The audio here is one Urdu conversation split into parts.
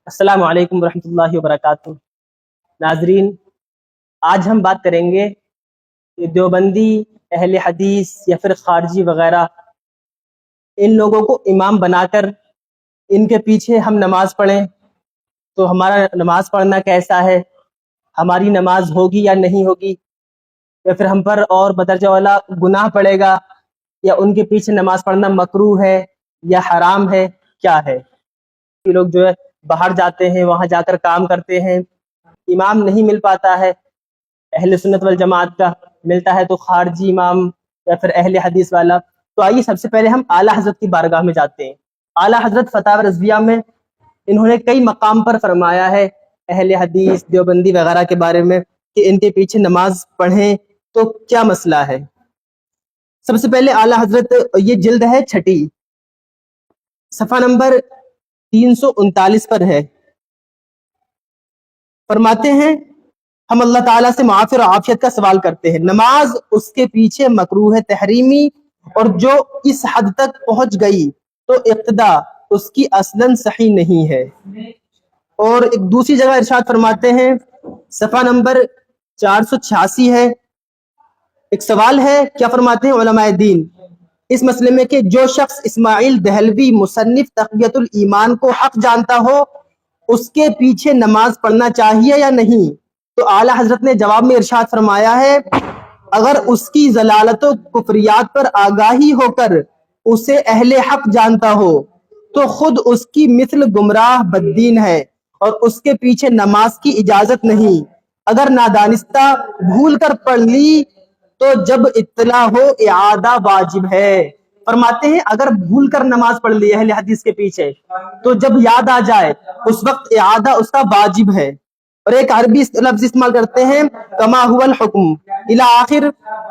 السلام علیکم ورحمۃ اللہ وبرکاتہ۔ ناظرین، آج ہم بات کریں گے کہ دیوبندی، اہل حدیث یا پھر خارجی وغیرہ ان لوگوں کو امام بنا کر ان کے پیچھے ہم نماز پڑھیں تو ہمارا نماز پڑھنا کیسا ہے، ہماری نماز ہوگی یا نہیں ہوگی، یا پھر ہم پر اور بدرجہ والا گناہ پڑے گا، یا ان کے پیچھے نماز پڑھنا مکروہ ہے یا حرام ہے، کیا ہے۔ یہ لوگ جو ہے باہر جاتے ہیں، وہاں جا کر کام کرتے ہیں، امام نہیں مل پاتا ہے اہل سنت والجماعت کا، ملتا ہے تو خارجی امام یا پھر اہل حدیث والا۔ تو آئیے سب سے پہلے ہم اعلیٰ حضرت کی بارگاہ میں جاتے ہیں۔ اعلیٰ حضرت فتاوی رضویہ میں انہوں نے کئی مقام پر فرمایا ہے اہل حدیث، دیوبندی وغیرہ کے بارے میں کہ ان کے پیچھے نماز پڑھیں تو کیا مسئلہ ہے۔ سب سے پہلے اعلیٰ حضرت، یہ جلد ہے 6، صفحہ نمبر 339 پر ہے، فرماتے ہیں ہم اللہ تعالیٰ سے معافی اور عافیت کا سوال کرتے ہیں، نماز اس کے پیچھے مکروہ تحریمی، اور جو اس حد تک پہنچ گئی تو اقتدا اس کی اصلاً صحیح نہیں ہے۔ اور ایک دوسری جگہ ارشاد فرماتے ہیں، صفحہ نمبر 486 ہے، ایک سوال ہے، کیا فرماتے ہیں علماء دین اس مسئلے میں کہ جو شخص اسماعیل دہلوی مصنف تقویۃ الایمان کو حق جانتا ہو اس کے پیچھے نماز پڑھنا چاہیے یا نہیں؟ تو اعلیٰ حضرت نے جواب میں ارشاد فرمایا ہے، اگر اس کی ضلالت و کفریات پر آگاہی ہو کر اسے اہل حق جانتا ہو تو خود اس کی مثل گمراہ بددین ہے اور اس کے پیچھے نماز کی اجازت نہیں۔ اگر نادانستہ بھول کر پڑھ لی تو جب اطلاع ہو اعادہ واجب ہے۔ فرماتے ہیں اگر بھول کر نماز پڑھ لی اہل حدیث کے پیچھے تو جب یاد آ جائے اس وقت اعادہ اس کا واجب ہے۔ اور ایک عربی لفظ استعمال کرتے ہیں، کما هو الحکم الی آخر،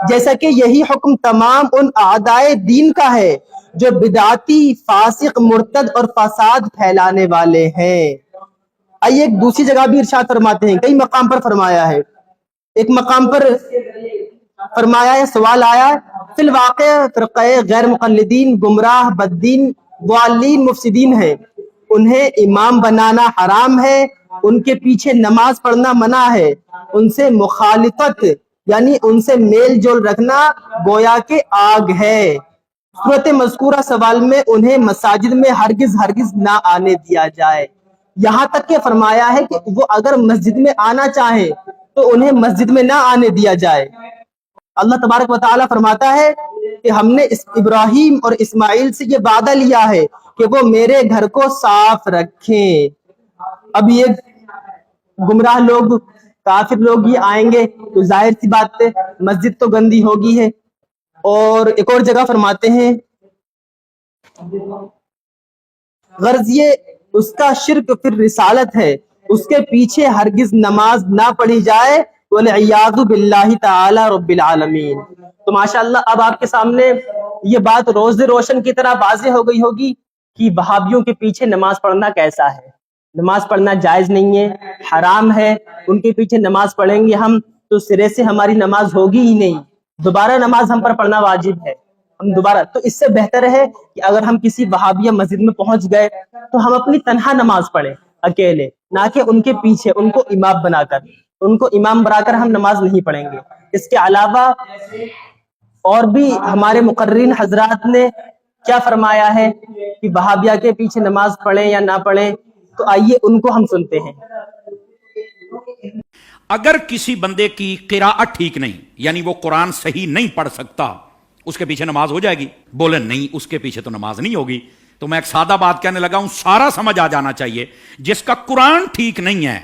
جیسا کہ یہی حکم تمام ان اعدائے دین کا ہے جو بدعتی، فاسق، مرتد اور فساد پھیلانے والے ہیں۔ آئیے ایک دوسری جگہ بھی ارشاد فرماتے ہیں، کئی مقام پر فرمایا ہے، ایک مقام پر فرمایا ہے، سوال آیا ہے، فی الواقع فرقہ غیر مقلدین گمراہ بددین ضالین مفسدین ہیں، انہیں امام بنانا حرام ہے، ان کے پیچھے نماز پڑھنا منع ہے، ان سے مخالطت یعنی ان سے میل جول رکھنا گویا کہ آگ ہے۔ صورت مذکورہ سوال میں انہیں مساجد میں ہرگز نہ آنے دیا جائے، یہاں تک کہ فرمایا ہے کہ وہ اگر مسجد میں آنا چاہیں تو انہیں مسجد میں نہ آنے دیا جائے۔ اللہ تبارک و تعالیٰ فرماتا ہے کہ ہم نے ابراہیم اور اسماعیل سے یہ وعدہ لیا ہے کہ وہ میرے گھر کو صاف رکھیں۔ اب یہ گمراہ لوگ، کافر لوگ یہ آئیں گے تو ظاہر سی بات ہے مسجد تو گندی ہوگی ہے۔ اور ایک اور جگہ فرماتے ہیں، غرض یہ اس کا شرک پھر رسالت ہے، اس کے پیچھے ہرگز نماز نہ پڑھی جائے، وَالْعِيَاذُ بِاللَّهِ تعالی رب العالمین۔ تو ماشاءاللہ اب آپ کے سامنے یہ بات روز روشن کی طرح واضح ہو گئی ہوگی کہ وہابیوں کے پیچھے نماز پڑھنا کیسا ہے۔ نماز پڑھنا جائز نہیں ہے، حرام ہے، ان کے پیچھے نماز پڑھیں گے ہم تو سرے سے ہماری نماز ہوگی ہی نہیں، دوبارہ نماز ہم پر پڑھنا واجب ہے، ہم دوبارہ۔ تو اس سے بہتر ہے کہ اگر ہم کسی وہابیہ مسجد میں پہنچ گئے تو ہم اپنی تنہا نماز پڑھیں اکیلے، نہ کہ ان کے پیچھے ان کو امام بنا کر، ان کو امام بنا کر ہم نماز نہیں پڑھیں گے۔ اس کے علاوہ اور بھی ہمارے مقررین حضرات نے کیا فرمایا ہے کہ وہابیہ کے پیچھے نماز پڑھیں یا نہ پڑھیں، تو آئیے ان کو ہم سنتے ہیں۔ اگر کسی بندے کی قراءت ٹھیک نہیں، یعنی وہ قرآن صحیح نہیں پڑھ سکتا، اس کے پیچھے نماز ہو جائے گی؟ بولے نہیں، اس کے پیچھے تو نماز نہیں ہوگی۔ تو میں ایک سادہ بات کہنے لگا ہوں، سارا سمجھ آ جانا چاہیے، جس کا قرآن ٹھیک نہیں ہے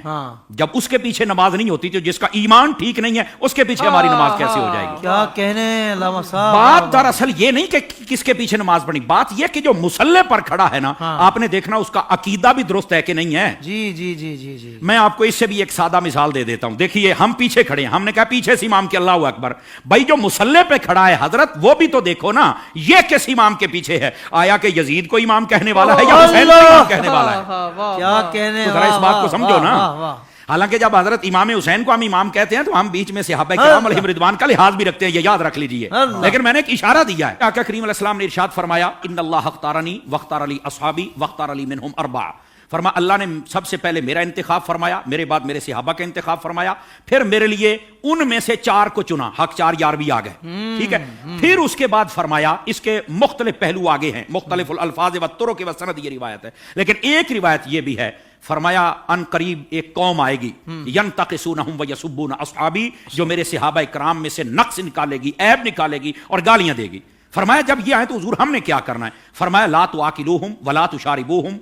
جب اس کے پیچھے نماز نہیں ہوتی، تو جس کا ایمان ٹھیک نہیں ہے اس کے پیچھے ہماری نماز کیسے ہو جائے گی؟ کیا کہنے علامہ صاحب۔ بات دراصل یہ نہیں کہ کس کے پیچھے نماز پڑھنی، بات یہ کہ جو مصلی پر کھڑا ہے نا، آپ نے دیکھنا اس کا عقیدہ بھی درست ہے کہ نہیں ہے۔ جی جی جی جی جی، میں آپ کو اس سے بھی ایک سادہ مثال دے دیتا ہوں۔ دیکھیے ہم پیچھے کھڑے ہیں، ہم نے کہا پیچھے سے امام کے اللہ اکبر، بھائی جو مصلی پہ کھڑا ہے حضرت وہ بھی تو دیکھو نا، یہ کس امام کے پیچھے ہے؟ آیا کہ یزید کو امام کہنے والا ہے یا حسین کو امام کہنے والا ہے؟ کیا کہنے، تو ذرا اس بات کو سمجھو نا۔ حالانکہ جب حضرت امام حسین کو ہم امام کہتے ہیں تو ہم بیچ میں صحابہ کرام علیہم رضوان کا لحاظ بھی رکھتے ہیں، یہ یاد رکھ لیجئے۔ لیکن میں نے ایک اشارہ دیا ہے، آقا کریم علیہ السلام نے ارشاد فرمایا، ان اللہ اختارنی واختار لی اصحابی واختار لی منہم اربع، فرمایا اللہ نے سب سے پہلے میرا انتخاب فرمایا, میرے بعد میرے صحابہ کا انتخاب فرمایا, پھر میرے لیے ان میں سے 4 کو چنا, حق 4 یار بھی آ گئے, ٹھیک ہے. پھر اس کے بعد فرمایا, اس کے مختلف پہلو آگے ہیں, مختلف الفاظ و طرق و سند یہ روایت ہے, لیکن ایک روایت یہ بھی ہے, فرمایا ان قریب ایک قوم آئے گی ینتقصونہم ویسبون اصحابی, جو میرے صحابہ کرام میں سے نقص نکالے گی, عیب نکالے گی اور گالیاں دے گی. فرمایا جب یہ آئے تو حضور ہم نے کیا کرنا ہے؟ فرمایا لا تواکلوہم ولا تشاربوہم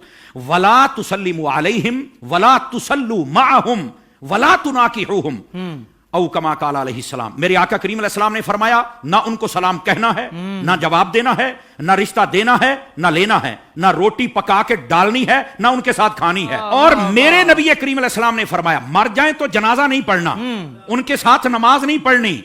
ولا تسلموا علیہم ولا تصلوا معہم ولا تناکحوہم او کما قال علیہ السلام. میرے آقا کریم علیہ السلام نے فرمایا نہ ان کو سلام کہنا ہے, نہ جواب دینا ہے, نہ رشتہ دینا ہے, نہ لینا ہے, نہ روٹی پکا کے ڈالنی ہے, نہ ان کے ساتھ کھانی ہے. اور میرے نبی کریم علیہ السلام نے فرمایا مر جائیں تو جنازہ نہیں پڑھنا, ان کے ساتھ نماز نہیں پڑھنی,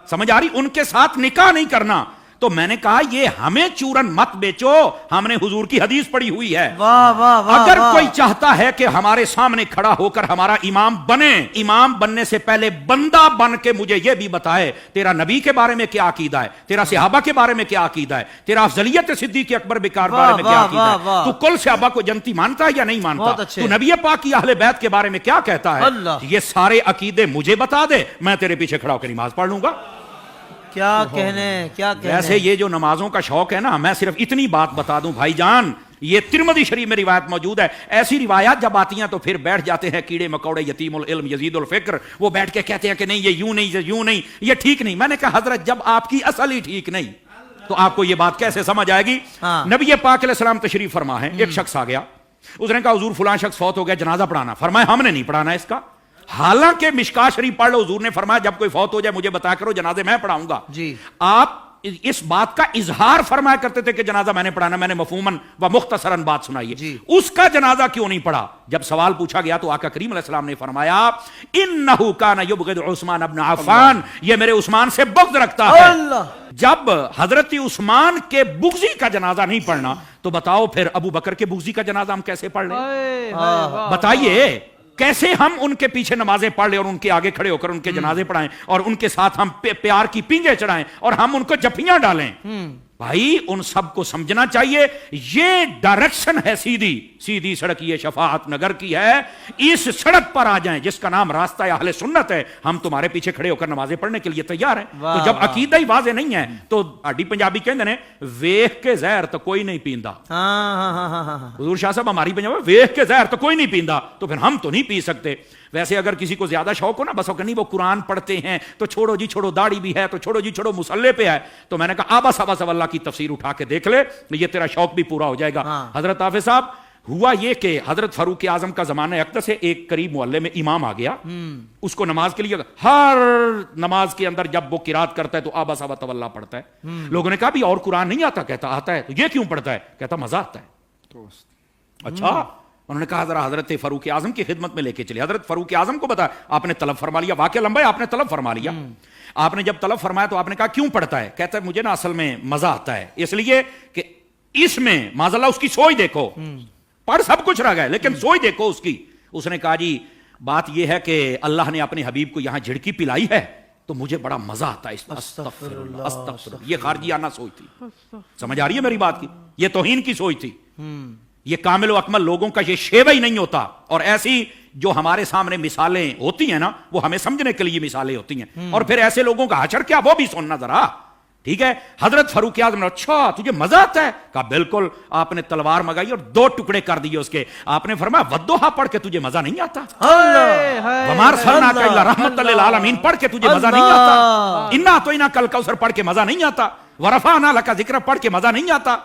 سمجھ آ رہی, ان کے ساتھ نکاح نہیں کرنا. تو میں نے کہا یہ ہمیں چورن مت بیچو, ہم نے حضور کی حدیث پڑھی ہوئی ہے. اگر کوئی چاہتا ہے کہ ہمارے سامنے کھڑا ہو کر ہمارا امام بنے, امام بننے سے پہلے بندہ بن کے مجھے یہ بھی بتائے تیرا نبی کے بارے میں کیا عقیدہ ہے, تیرا صحابہ کے بارے میں کیا عقیدہ ہے, تیرا افضلیت صدیق اکبر بکار بارے میں کیا عقیدہ ہے, تو کل صحابہ کو جنتی مانتا ہے یا نہیں مانتا, تو نبی پاک کی اہل بیت کے بارے میں کیا کہتا ہے, یہ سارے عقیدے مجھے بتا دے, میں تیرے پیچھے کھڑا ہو کے نماز پڑھ لوں گا. کیا کہنے, کیا کہنے. ویسے یہ جو نمازوں کا شوق ہے نا, میں صرف اتنی بات بتا دوں بھائی جان, یہ ترمذی شریف میں روایت موجود ہے. ایسی روایات جب آتی ہیں تو پھر بیٹھ جاتے ہیں کیڑے مکوڑے, یتیم العلم یزید الفکر, وہ بیٹھ کے کہتے ہیں کہ نہیں یہ یوں نہیں, یہ یوں نہیں, یہ ٹھیک نہیں. میں نے کہا حضرت جب آپ کی اصل ہی ٹھیک نہیں تو آپ کو یہ بات کیسے سمجھ آئے گی. نبی پاک علیہ السلام تشریف فرما ہے, ایک شخص آ گیا, اس نے کہا حضور فلاں شخص فوت ہو گیا, جنازہ پڑھانا. فرمایا ہم نے نہیں پڑھانا اس کا, حالانکہ مشکات شریف پڑھ لو, حضور نے فرمایا جب کوئی فوت ہو جائے مجھے بتا کرو, جنازے میں پڑھاؤں گا. جی آپ اس بات کا اظہار فرمایا کرتے تھے کہ جنازہ میں نے پڑھانا, میں نے مفہوماً و مختصراً بات سنائی ہے. جی. اس کا جنازہ کیوں نہیں پڑھا؟ جب سوال پوچھا گیا تو آقا کریم علیہ السلام نے فرمایا انہ کان یبغض عثمان ابن عفان, یہ میرے عثمان سے بغض رکھتا ہے. جب حضرت عثمان کے بغضی کا جنازہ نہیں پڑھنا تو بتاؤ پھر ابو بکر کے بغضی کا جنازہ ہم کیسے پڑھ لیں؟ بتائیے کیسے ہم ان کے پیچھے نمازیں پڑھ لیں اور ان کے آگے کھڑے ہو کر ان کے جنازے پڑھائیں اور ان کے ساتھ ہم پیار کی پینگیں چڑھائیں اور ہم ان کو جفیاں ڈالیں. بھائی ان سب کو سمجھنا چاہیے یہ ڈائریکشن ہے سیدھی سیدھی سڑک, یہ شفاعت نگر کی ہے, اس سڑک پر آ جائیں جس کا نام راستہ اہل سنت ہے, ہم تمہارے پیچھے کھڑے ہو کر نمازیں پڑھنے کے لیے تیار ہیں. تو جب عقیدہ ہی واضح نہیں ہے تو آڈی پنجابی کہندے نے ویکھ کے زہر تو کوئی نہیں پیندا. حضور شاہ صاحب ہماری پنجابی ویکھ کے زہر تو کوئی نہیں پیندا, تو پھر ہم تو نہیں پی سکتے. ویسے اگر کسی کو زیادہ شوق ہو نا, بس نہیں وہ قرآن پڑھتے ہیں تو چھوڑو جی چھوڑو, داڑھی بھی ہے تو چھوڑو جی چھوڑو, مصلے پہ ہے, تو میں نے کہا آبا صاحب اللہ کی تفسیر اٹھا کے دیکھ لے, یہ تیرا شوق بھی پورا ہو جائے گا. حضرت حافظ صاحب ہوا یہ کہ حضرت فاروق اعظم کا زمانہ اقدس ہے, ایک قریب محلے میں امام آ گیا, اس کو نماز کے لیے ہر نماز کے اندر جب وہ قرات کرتا ہے تو آبا صاحب تولا پڑھتا ہے. لوگوں نے کہا بھی اور قرآن نہیں آتا؟ کہتا آتا ہے. تو یہ کیوں پڑھتا ہے؟ کہتا مزہ آتا ہے. اچھا, انہوں نے کہا ذرا حضرت فاروق اعظم کی خدمت میں لے کے چلے. حضرت فاروق اعظم کو بتا, آپ نے طلب فرما لیا, واقعہ لمبا ہے, آپ نے طلب فرما لیا. آپ نے جب طلب فرمایا تو آپ نے کہا کیوں پڑھتا ہے؟ کہتا ہے مجھے نا اصل میں مزہ آتا ہے, اس لیے کہ اس میں معاذ اللہ اس کی سوچ دیکھو, پڑھ سب کچھ رہ گئے لیکن سوچ دیکھو اس کی. اس نے کہا جی بات یہ ہے کہ اللہ نے اپنے حبیب کو یہاں جھڑکی پلائی ہے تو مجھے بڑا مزہ آتا ہے. استغفر اللہ استغفر اللہ. یہ خارجیانہ سوچ تھی, سمجھ آ رہی ہے میری بات کی؟ یہ توہین کی سوچ تھی. یہ کامل و اکمل لوگوں کا یہ شیوہ ہی نہیں ہوتا. اور ایسی جو ہمارے سامنے مثالیں ہوتی ہیں نا, وہ ہمیں سمجھنے کے لیے مثالیں ہوتی ہیں, اور پھر ایسے لوگوں کا حشر کیا وہ بھی سننا ذرا. ٹھیک ہے, حضرت فاروق اعظم نے اچھا تجھے مزہ آتا ہے؟ کہا بالکل. آپ نے تلوار منگائی اور 2 ٹکڑے کر دیے اس کے. آپ نے فرمایا ودوحا پڑھ کے تجھے مزہ نہیں آتا؟ وما ارسلناک الا رحمۃ للعالمین پڑھ کے تجھے مزہ نہیں آتا؟ انا اعطیناک الکوثر پڑھ کے مزہ نہیں آتا؟ ورفعنا لک ذکرک پڑھ کے مزہ نہیں آتا؟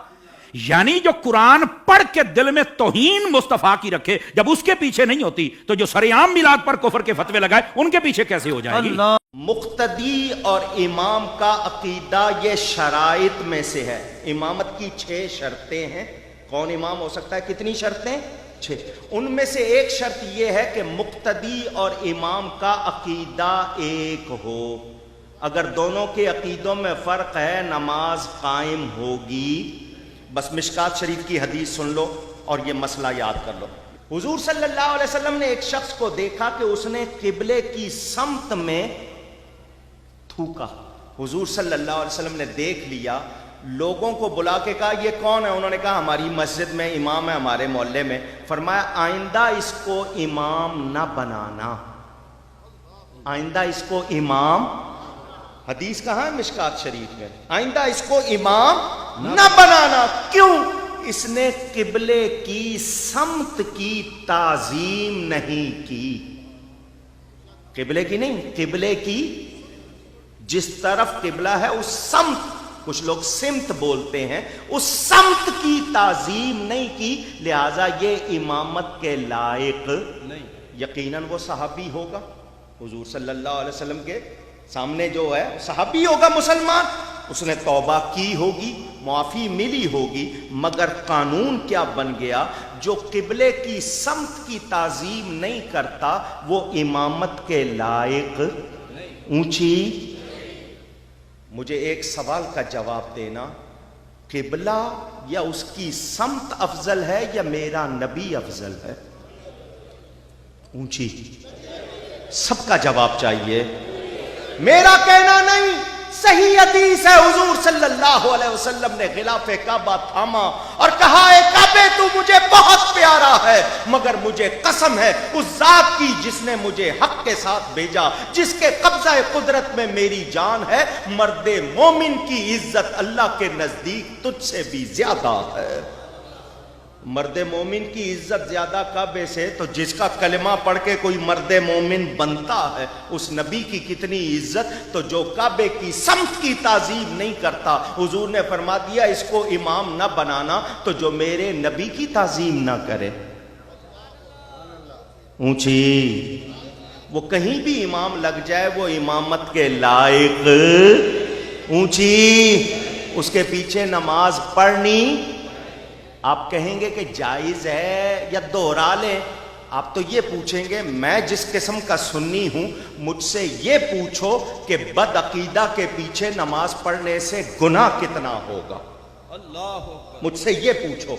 یعنی جو قرآن پڑھ کے دل میں توہین مصطفیٰ کی رکھے, جب اس کے پیچھے نہیں ہوتی تو جو سرعام میلاد پر کفر کے فتوے لگائے ان کے پیچھے کیسے ہو جائے گی؟ مقتدی اور امام کا عقیدہ یہ شرائط میں سے ہے. امامت کی 6 شرطیں ہیں. کون امام ہو سکتا ہے؟ کتنی شرطیں؟ 6. ان میں سے ایک شرط یہ ہے کہ مقتدی اور امام کا عقیدہ ایک ہو. اگر دونوں کے عقیدوں میں فرق ہے نماز قائم ہوگی. بس مشکات شریف کی حدیث سن لو اور یہ مسئلہ یاد کر لو. حضور صلی اللہ علیہ وسلم نے ایک شخص کو دیکھا کہ اس نے قبلے کی سمت میں تھوکا. حضور صلی اللہ علیہ وسلم نے دیکھ لیا لوگوں کو بلا کے کہا یہ کون ہے؟ انہوں نے کہا ہماری مسجد میں امام ہے، ہمارے محلے میں. فرمایا آئندہ اس کو امام نہ بنانا، آئندہ اس کو امام، حدیث کہاں ہے؟ مشکات شریف میں. آئندہ اس کو امام نہ بنانا. کیوں؟ اس نے قبلے کی سمت کی تعظیم نہیں کی. قبلے کی نہیں، قبلے کی جس طرف قبلہ ہے اس سمت، کچھ لوگ سمت بولتے ہیں، اس سمت کی تعظیم نہیں کی، لہذا یہ امامت کے لائق نہیں. یقیناً وہ صحابی ہوگا، حضور صلی اللہ علیہ وسلم کے سامنے جو ہے صحابی ہوگا مسلمان، اس نے توبہ کی ہوگی، معافی ملی ہوگی، مگر قانون کیا بن گیا؟ جو قبلے کی سمت کی تعظیم نہیں کرتا وہ امامت کے لائق اونچی. مجھے ایک سوال کا جواب دینا، قبلہ یا اس کی سمت افضل ہے یا میرا نبی افضل ہے؟ اونچی. سب کا جواب چاہیے، میرا کہنا نہیں. صحیح حدیث ہے، حضور صلی اللہ علیہ وسلم نے غلاف کعبہ تھاما اور کہا اے کعبے تو مجھے بہت پیارا ہے، مگر مجھے قسم ہے اس ذات کی جس نے مجھے حق کے ساتھ بھیجا، جس کے قبضہ قدرت میں میری جان ہے، مرد مومن کی عزت اللہ کے نزدیک تجھ سے بھی زیادہ ہے. مرد مومن کی عزت زیادہ کعبے سے، تو جس کا کلمہ پڑھ کے کوئی مرد مومن بنتا ہے اس نبی کی کتنی عزت. تو جو کعبے کی سمت کی تعظیم نہیں کرتا، حضور نے فرما دیا اس کو امام نہ بنانا، تو جو میرے نبی کی تعظیم نہ کرے اونچی، وہ کہیں بھی امام لگ جائے وہ امامت کے لائق اونچی. اس کے پیچھے نماز پڑھنی آپ کہیں گے کہ جائز ہے یا دوہرا لیں؟ آپ تو یہ پوچھیں گے میں جس قسم کا سنی ہوں مجھ سے یہ پوچھو کہ بد عقیدہ کے پیچھے نماز پڑھنے سے گناہ کتنا ہوگا. مجھ سے یہ پوچھو،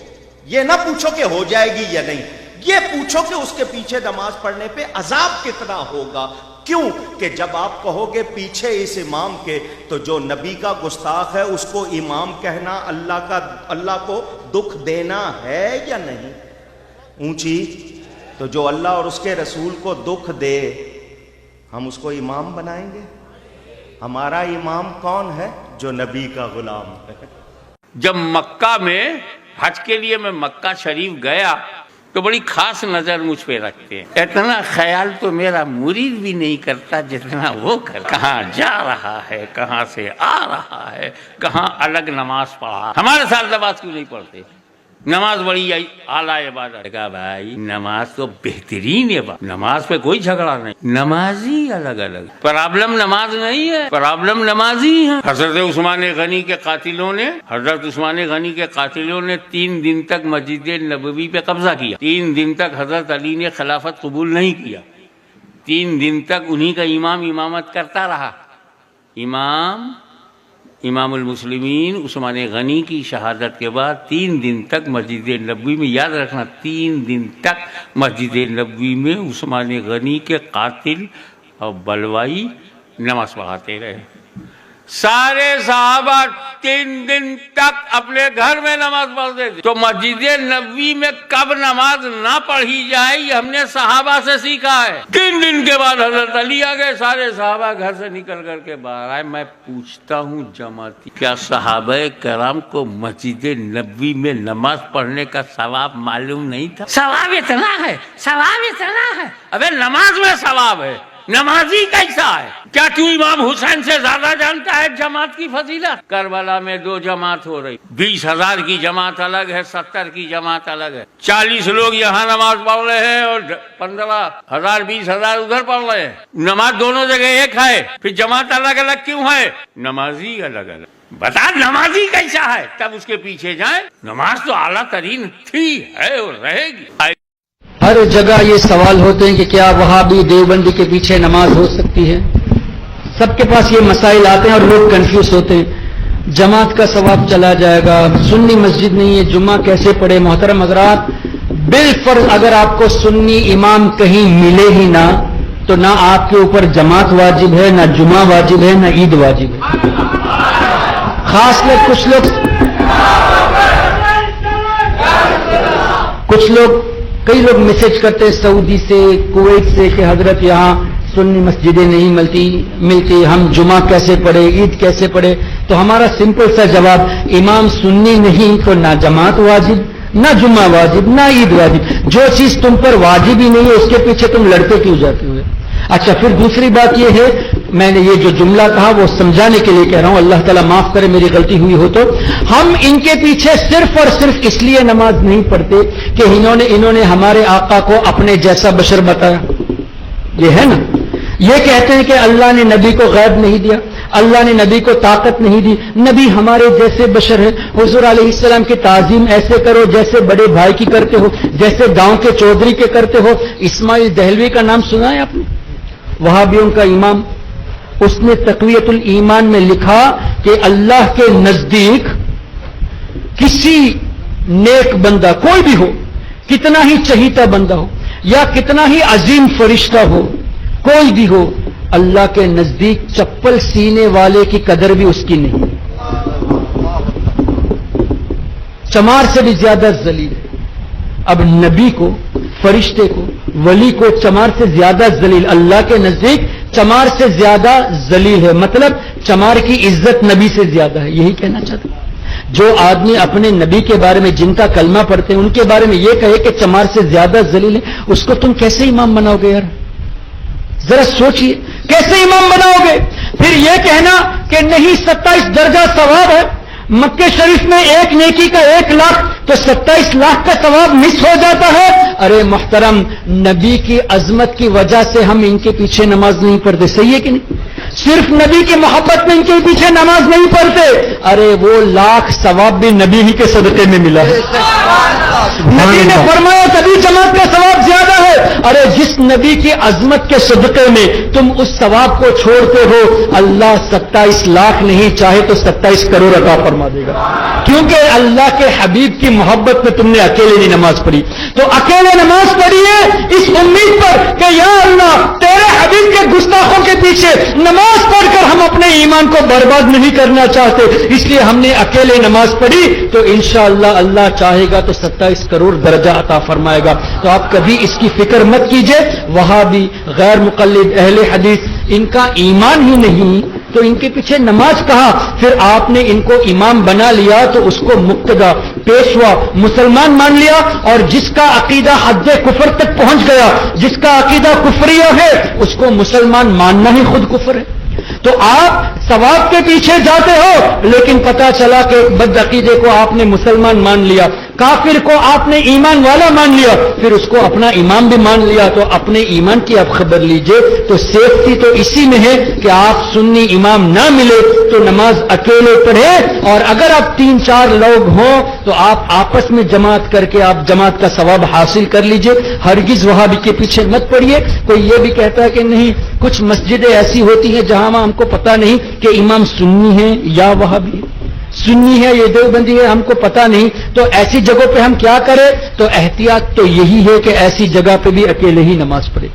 یہ نہ پوچھو کہ ہو جائے گی یا نہیں، یہ پوچھو کہ اس کے پیچھے نماز پڑھنے پہ عذاب کتنا ہوگا. کیوں کہ جب آپ کہو گے پیچھے اس امام کے، تو جو نبی کا گستاخ ہے اس کو امام کہنا اللہ کو دکھ دینا ہے یا نہیں اونچی. تو جو اللہ اور اس کے رسول کو دکھ دے ہم اس کو امام بنائیں گے؟ ہمارا امام کون ہے؟ جو نبی کا غلام ہے. جب مکہ میں حج کے لیے میں مکہ شریف گیا تو بڑی خاص نظر مجھ پہ رکھتے ہیں. اتنا خیال تو میرا مرید بھی نہیں کرتا جتنا وہ کر. کہاں جا رہا ہے، کہاں سے آ رہا ہے، کہاں الگ نماز پڑھا. ہمارے ساتھ نماز کیوں نہیں پڑھتے؟ نماز بڑی اعلیٰ عبادت. کہا بھائی نماز تو بہترین عبادت، نماز پہ کوئی جھگڑا نہیں، نمازی الگ الگ. پرابلم نماز نہیں ہے، پرابلم نمازی ہے. حضرت عثمان غنی کے قاتلوں نے 3 دن تک مسجد نبوی پہ قبضہ کیا. 3 دن تک حضرت علی نے خلافت قبول نہیں کیا. 3 دن تک انہی کا امام امامت کرتا رہا. امام المسلمین عثمان غنی کی شہادت کے بعد 3 دن تک مسجد نبوی میں، یاد رکھنا 3 دن تک مسجد نبوی میں عثمان غنی کے قاتل اور بلوائی نماز پڑھاتے رہے. سارے صحابہ 3 دن تک اپنے گھر میں نماز پڑھتے تھے. تو مسجد نبوی میں کب نماز نہ پڑھی جائے یہ ہم نے صحابہ سے سیکھا ہے. 3 دن کے بعد حضرت علی آ گئے، سارے صحابہ گھر سے نکل کر کے باہر آئے. میں پوچھتا ہوں جماعتی، کیا صحابہ کرام کو مسجد نبوی میں نماز پڑھنے کا ثواب معلوم نہیں تھا؟ ثواب اتنا ہے، ثواب اتنا ہے. ابے نماز میں ثواب ہے، نمازی کیسا ہے؟ کیا تو امام حسین سے زیادہ جانتا ہے جماعت کی فضیلت؟ کربلا میں 2 جماعت ہو رہی، 20,000 کی جماعت الگ ہے، 70 کی جماعت الگ ہے. 40 لوگ یہاں نماز پڑھ رہے ہیں اور 15,000 20,000 ادھر پڑھ رہے ہیں. نماز دونوں جگہ ایک ہے، پھر جماعت الگ الگ کیوں ہے؟ نمازی الگ الگ. بتا نمازی کیسا ہے تب اس کے پیچھے جائیں. نماز تو اعلیٰ ترین تھی، ہے اور رہے گی. ہر جگہ یہ سوال ہوتے ہیں کہ کیا وہابی دیوبندی کے پیچھے نماز ہو سکتی ہے؟ سب کے پاس یہ مسائل آتے ہیں اور لوگ کنفیوز ہوتے ہیں. جماعت کا ثواب چلا جائے گا، سنی مسجد نہیں ہے، جمعہ کیسے پڑھے؟ محترم حضرات، بالفرض اگر آپ کو سنی امام کہیں ملے ہی نہ تو نہ آپ کے اوپر جماعت واجب ہے، نہ جمعہ واجب ہے، نہ عید واجب ہے. خاص لوگ کچھ لوگ کئی لوگ میسج کرتے ہیں سعودی سے، کویت سے، کہ حضرت یہاں سنی مسجدیں نہیں ملتی، ہم جمعہ کیسے پڑھے، عید کیسے پڑھے؟ تو ہمارا سمپل سا جواب، امام سنی نہیں تو نہ جماعت واجب، نہ جمعہ واجب، نہ عید واجب۔ جو چیز تم پر واجب ہی نہیں ہے اس کے پیچھے تم لڑتے کیوں جاتے ہوئے؟ اچھا، پھر دوسری بات یہ ہے، میں نے یہ جو جملہ کہا وہ سمجھانے کے لیے کہہ رہا ہوں، اللہ تعالیٰ معاف کرے میری غلطی ہوئی ہو تو۔ ہم ان کے پیچھے صرف اور صرف اس لیے نماز نہیں پڑھتے کہ انہوں نے ہمارے آقا کو اپنے جیسا بشر بتایا، یہ ہے نا۔ یہ کہتے ہیں کہ اللہ نے نبی کو غیب نہیں دیا، اللہ نے نبی کو طاقت نہیں دی، نبی ہمارے جیسے بشر ہے۔ حضور علیہ السلام کی تعظیم ایسے کرو جیسے بڑے بھائی کی کرتے ہو، جیسے گاؤں کے چودھری کے کرتے ہو۔ اسماعیل دہلوی کا نام سنا ہے آپ نے؟ وہابیوں کا امام، اس نے تقویت الایمان میں لکھا کہ اللہ کے نزدیک کسی نیک بندہ کوئی بھی ہو، کتنا ہی چہیتا بندہ ہو یا کتنا ہی عظیم فرشتہ ہو، کوئی بھی ہو، اللہ کے نزدیک چپل سینے والے کی قدر بھی اس کی نہیں، چمار سے بھی زیادہ ذلیل ہے۔ اب نبی کو، فرشتے کو، ولی کو چمار سے زیادہ ذلیل، اللہ کے نزدیک چمار سے زیادہ ذلیل ہے، مطلب چمار کی عزت نبی سے زیادہ ہے، یہی کہنا چاہتا ہوں۔ جو آدمی اپنے نبی کے بارے میں، جن کا کلمہ پڑھتے ہیں، ان کے بارے میں یہ کہے کہ چمار سے زیادہ ذلیل ہے، اس کو تم کیسے امام بناؤ گے یار؟ ذرا سوچئے کیسے امام بناؤ گے؟ پھر یہ کہنا کہ نہیں 27 درجہ ثواب ہے، مکہ شریف میں ایک نیکی کا 1 لاکھ تو 27 لاکھ کا ثواب مس ہو جاتا ہے۔ ارے محترم، نبی کی عظمت کی وجہ سے ہم ان کے پیچھے نماز نہیں پڑھتے، صحیح ہے کہ نہیں؟ صرف نبی کی محبت میں ان کے پیچھے نماز نہیں پڑھتے، ارے وہ لاکھ ثواب بھی نبی ہی کے صدقے میں ملا ہے۔ نبی نے فرمایا تبھی جماعت کا ثواب زیادہ ہے۔ ارے جس نبی کی عظمت کے صدقے میں تم اس ثواب کو چھوڑتے ہو، اللہ 27 لاکھ نہیں چاہے تو 27 کروڑ عطا فرما دے گا، کیونکہ اللہ کے حبیب کی محبت میں تم نے اکیلے نہیں نماز پڑھی۔ تو اکیلے نماز پڑھیے اس امید پر کہ یا اللہ تیرے حبیب کے گستاخوں کے پیچھے نماز پڑھ کر ہم اپنے ایمان کو برباد نہیں کرنا چاہتے، اس لیے ہم نے اکیلے نماز پڑھی، تو انشاءاللہ اللہ چاہے گا تو 27 کروڑ درجہ عطا فرمائے گا۔ تو آپ کبھی اس کی فکر مت کیجئے، وہابی، غیر مقلد، اہل حدیث، ان کا ایمان ہی نہیں تو ان کے پیچھے نماز کہا؟ پھر آپ نے ان کو امام بنا لیا تو اس کو مقتدا، پیشوا، مسلمان مان لیا، اور جس کا عقیدہ حد کفر تک پہنچ گیا، جس کا عقیدہ کفریہ ہے، اس کو مسلمان ماننا ہی خود کفر ہے۔ تو آپ ثواب کے پیچھے جاتے ہو، لیکن پتا چلا کہ بد عقیدے کو آپ نے مسلمان مان لیا، کافر کو آپ نے ایمان والا مان لیا، پھر اس کو اپنا امام بھی مان لیا، تو اپنے ایمان کی آپ خبر لیجئے۔ تو سیفٹی تو اسی میں ہے کہ آپ سنی امام نہ ملے تو نماز اکیلے پڑھے، اور اگر آپ 3-4 لوگ ہوں تو آپ آپس میں جماعت کر کے آپ جماعت کا ثواب حاصل کر لیجئے، ہرگز وہابی کے پیچھے مت پڑھیے۔ کوئی یہ بھی کہتا ہے کہ نہیں کچھ مسجدیں ایسی ہوتی ہیں جہاں ہم کو پتہ نہیں کہ امام سنی ہے یا وہابی ہے، سنی ہے یہ دیوبندی ہے، ہم کو پتہ نہیں، تو ایسی جگہوں پہ ہم کیا کریں؟ تو احتیاط تو یہی ہے کہ ایسی جگہ پہ بھی اکیلے ہی نماز پڑھے۔